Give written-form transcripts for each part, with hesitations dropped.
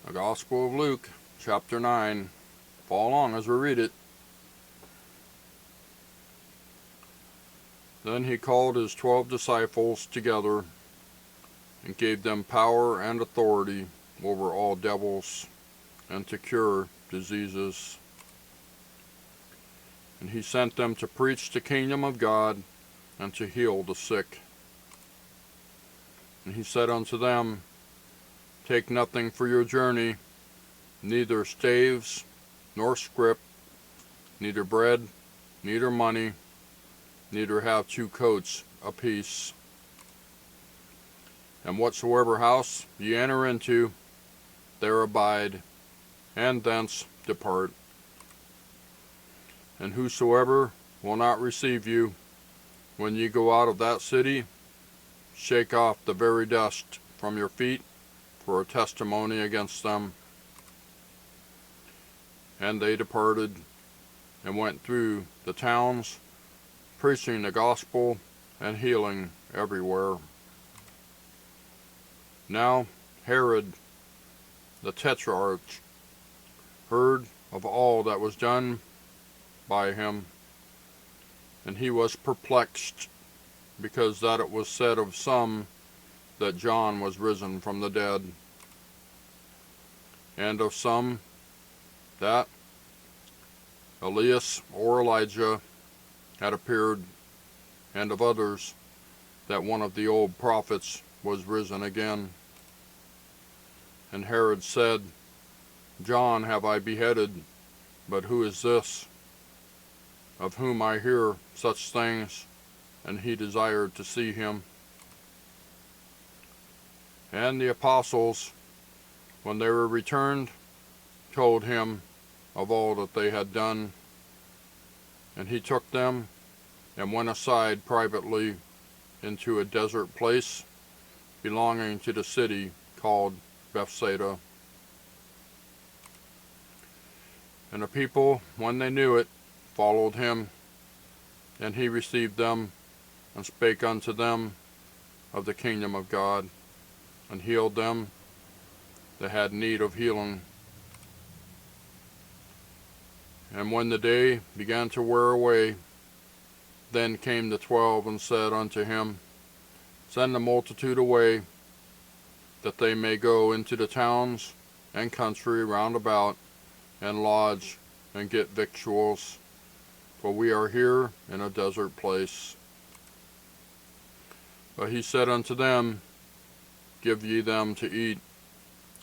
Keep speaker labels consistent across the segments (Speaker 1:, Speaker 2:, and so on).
Speaker 1: The Gospel of Luke, chapter 9. Follow along as we read it. Then he called his 12 disciples together and gave them power and authority over all devils and to cure diseases. And he sent them to preach the kingdom of God and to heal the sick. And he said unto them, Take nothing for your journey, neither staves, nor scrip, neither bread, neither money, neither have 2 coats apiece. And whatsoever house ye enter into, there abide, and thence depart. And whosoever will not receive you, when ye go out of that city, shake off the very dust from your feet for a testimony against them. And they departed, and went through the towns, preaching the gospel and healing everywhere. Now Herod the Tetrarch heard of all that was done by him, and he was perplexed, because that it was said of some that John was risen from the dead, and of some that Elias or Elijah had appeared, and of others that one of the old prophets was risen again. And Herod said, John have I beheaded, but who is this, of whom I hear such things? And he desired to see him. And the apostles, when they were returned, told him of all that they had done. And he took them and went aside privately into a desert place belonging to the city called Bethsaida. And the people, when they knew it, followed him, and he received them and spake unto them of the kingdom of God, and healed them that had need of healing. And when the day began to wear away, then came the 12 and said unto him, Send the multitude away, that they may go into the towns and country round about, and lodge and get victuals, for we are here in a desert place. But he said unto them, Give ye them to eat.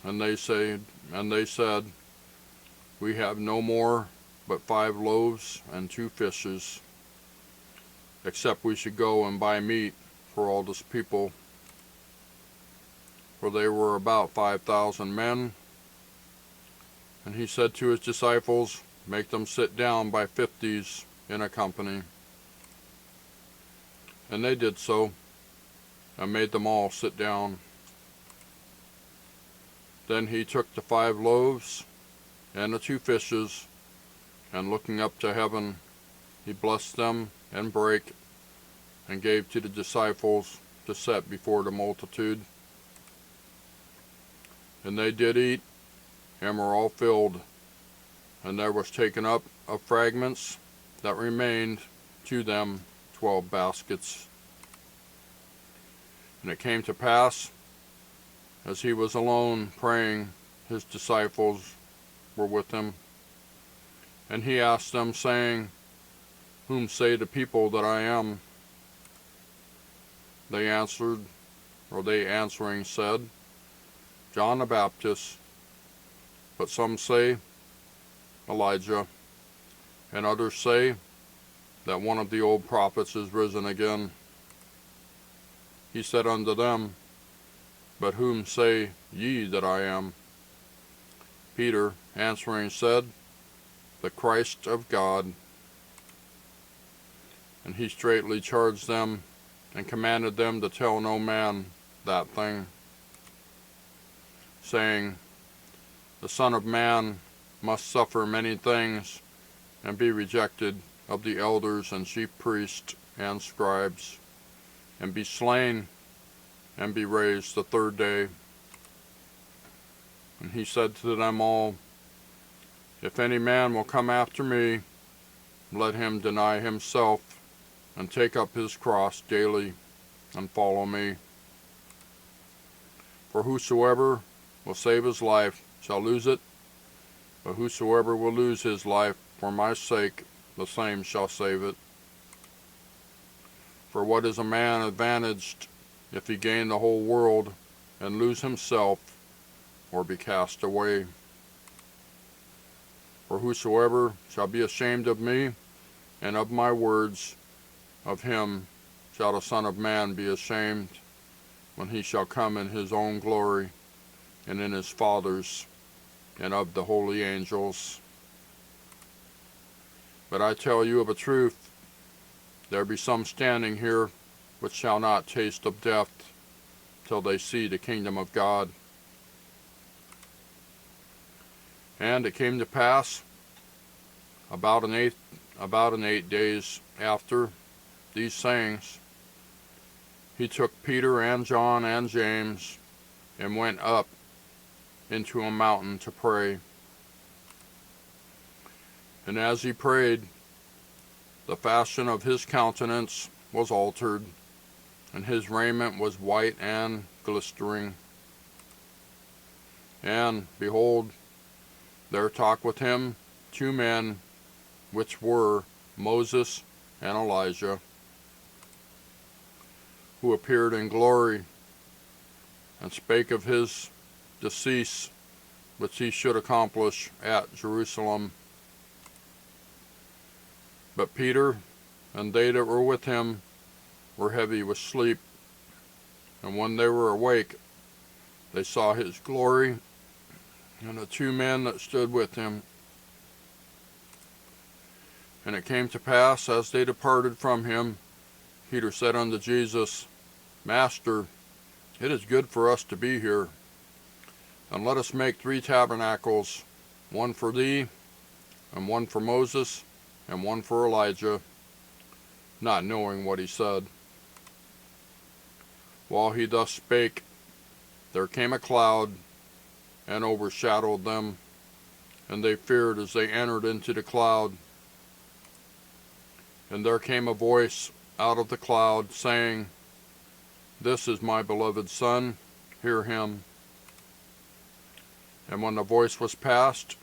Speaker 1: And they said, We have no more but 5 loaves and 2 fishes, except we should go and buy meat for all this people. For they were about 5,000 men. And he said to his disciples, Make them sit down by 50s in a company. And they did so, and made them all sit down. Then he took the 5 loaves and the 2 fishes, and looking up to heaven, he blessed them and brake, and gave to the disciples to set before the multitude. And they did eat, and were all filled, and there was taken up of fragments that remained to them 12 baskets. And it came to pass, as he was alone praying, his disciples were with him. And he asked them, saying, Whom say the people that I am? They answering said, John the Baptist, but some say Elijah, and others say that one of the old prophets is risen again. He said unto them, But whom say ye that I am? Peter answering said, The Christ of God. And he straitly charged them, and commanded them to tell no man that thing, saying, The Son of Man must suffer many things, and be rejected of the elders and chief priests and scribes, and be slain, and be raised the 3rd day. And he said to them all, If any man will come after me, let him deny himself, and take up his cross daily, and follow me. For whosoever will save his life shall lose it, but whosoever will lose his life for my sake, the same shall save it. For what is a man advantaged if he gain the whole world, and lose himself, or be cast away? For whosoever shall be ashamed of me, and of my words, of him shall the Son of Man be ashamed, when he shall come in his own glory, and in his Father's, and of the holy angels. But I tell you of a truth, there be some standing here which shall not taste of death till they see the kingdom of God. And it came to pass, about an 8 days after these sayings, he took Peter and John and James, and went up into a mountain to pray. And as he prayed, the fashion of his countenance was altered, and his raiment was white and glistering. And, behold, there talked with him 2 men, which were Moses and Elias, who appeared in glory, and spake of his decease, which he should accomplish at Jerusalem. But Peter and they that were with him were heavy with sleep, and when they were awake, they saw his glory, and the 2 men that stood with him. And it came to pass, as they departed from him, Peter said unto Jesus, Master, it is good for us to be here. And let us make 3 tabernacles, one for thee, and one for Moses, and one for Elijah, not knowing what he said. While he thus spake, there came a cloud, and overshadowed them, and they feared as they entered into the cloud. And there came a voice out of the cloud, saying, This is my beloved Son, hear him. And when the voice was past,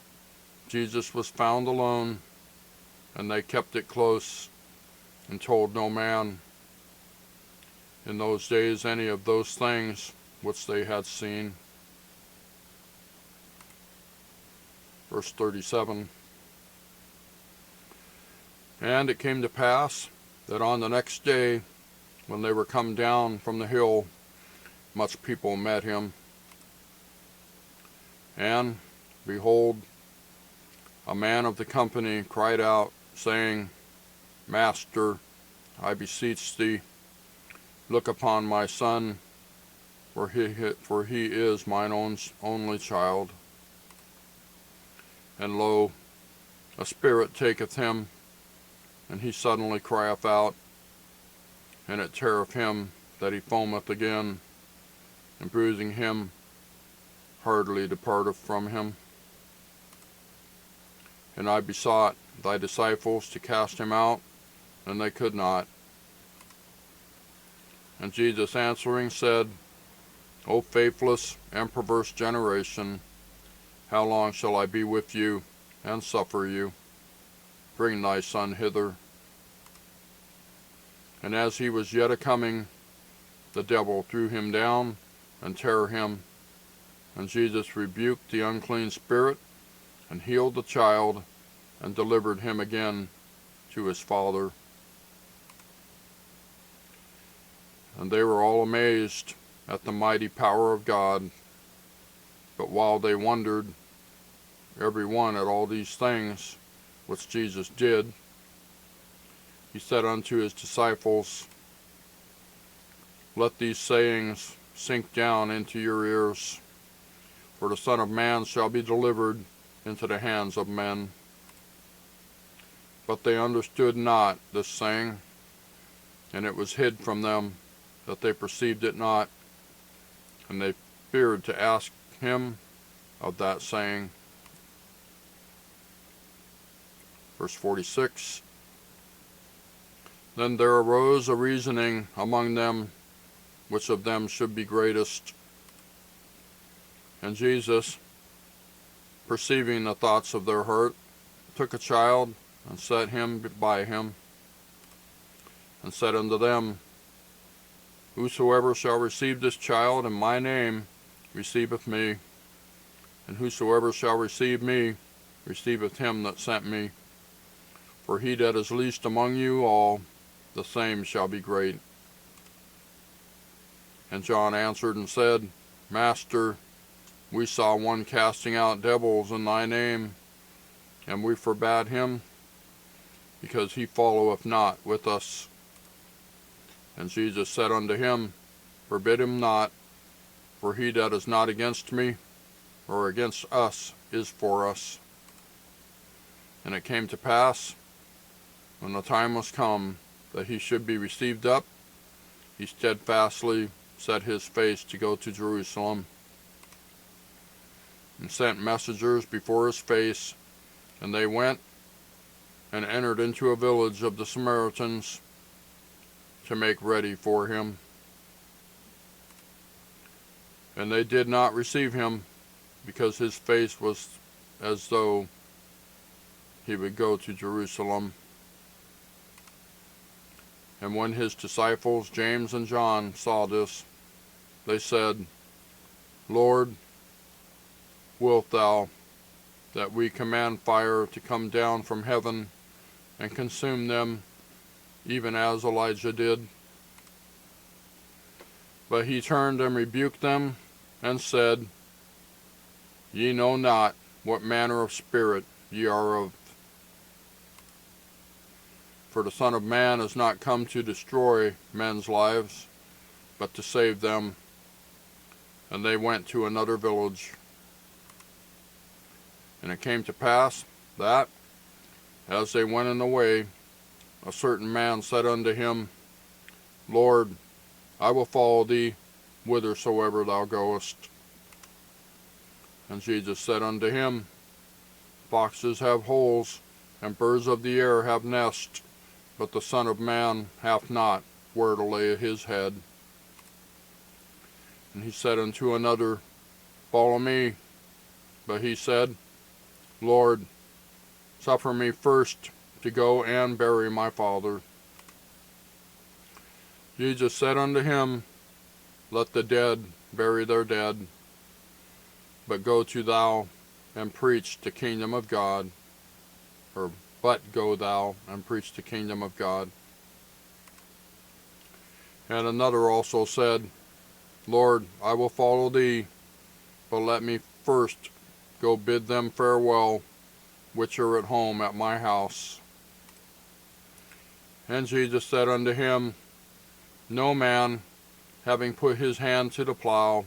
Speaker 1: Jesus was found alone, and they kept it close, and told no man in those days any of those things which they had seen. Verse 37. And it came to pass that on the next day, when they were come down from the hill, much people met him. And, behold, a man of the company cried out, saying, Master, I beseech thee, look upon my son, for he is mine only child. And lo, a spirit taketh him, and he suddenly crieth out, and it teareth him that he foameth again, and bruising him hardly departeth from him. And I besought thy disciples to cast him out, and they could not. And Jesus answering said, O faithless and perverse generation, how long shall I be with you, and suffer you? Bring thy son hither. And as he was yet a-coming, the devil threw him down, and tare him. And Jesus rebuked the unclean spirit, and healed the child, and delivered him again to his father. And they were all amazed at the mighty power of God. But while they wondered, every one at all these things which Jesus did, he said unto his disciples, Let these sayings sink down into your ears, for the Son of Man shall be delivered into the hands of men. But they understood not this saying, and it was hid from them, that they perceived it not, and they feared to ask him of that saying. Verse 46. Then there arose a reasoning among them, which of them should be greatest. And Jesus, perceiving the thoughts of their heart, took a child, and set him by him, and said unto them, Whosoever shall receive this child in my name receiveth me, and whosoever shall receive me receiveth him that sent me. For he that is least among you all, the same shall be great. And John answered and said, Master, we saw one casting out devils in thy name, and we forbade him, because he followeth not with us. And Jesus said unto him, Forbid him not, for he that is not against me, or against us, is for us. And it came to pass, when the time was come that he should be received up, he steadfastly set his face to go to Jerusalem, and sent messengers before his face, and they went and entered into a village of the Samaritans to make ready for him. And they did not receive him, because his face was as though he would go to Jerusalem. And when his disciples James and John saw this, they said, Lord, wilt thou that we command fire to come down from heaven and consume them, even as Elijah did? But he turned and rebuked them, and said, Ye know not what manner of spirit ye are of. For the Son of Man is not come to destroy men's lives, but to save them. And they went to another village. And it came to pass that, as they went in the way, a certain man said unto him, Lord, I will follow thee whithersoever thou goest. And Jesus said unto him, Foxes have holes, and birds of the air have nests, but the Son of Man hath not where to lay his head. And he said unto another, Follow me. But he said, Lord, suffer me first to go and bury my father. Jesus said unto him, Let the dead bury their dead, but go to thou and preach the kingdom of God. But go thou and preach the kingdom of God. And another also said, Lord, I will follow thee, but let me first go bid them farewell, which are at home at my house. And Jesus said unto him, No man, having put his hand to the plow,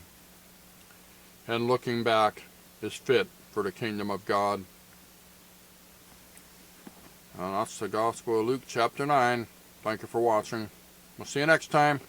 Speaker 1: and looking back, is fit for the kingdom of God. And that's the Gospel of Luke chapter 9. Thank you for watching. We'll see you next time.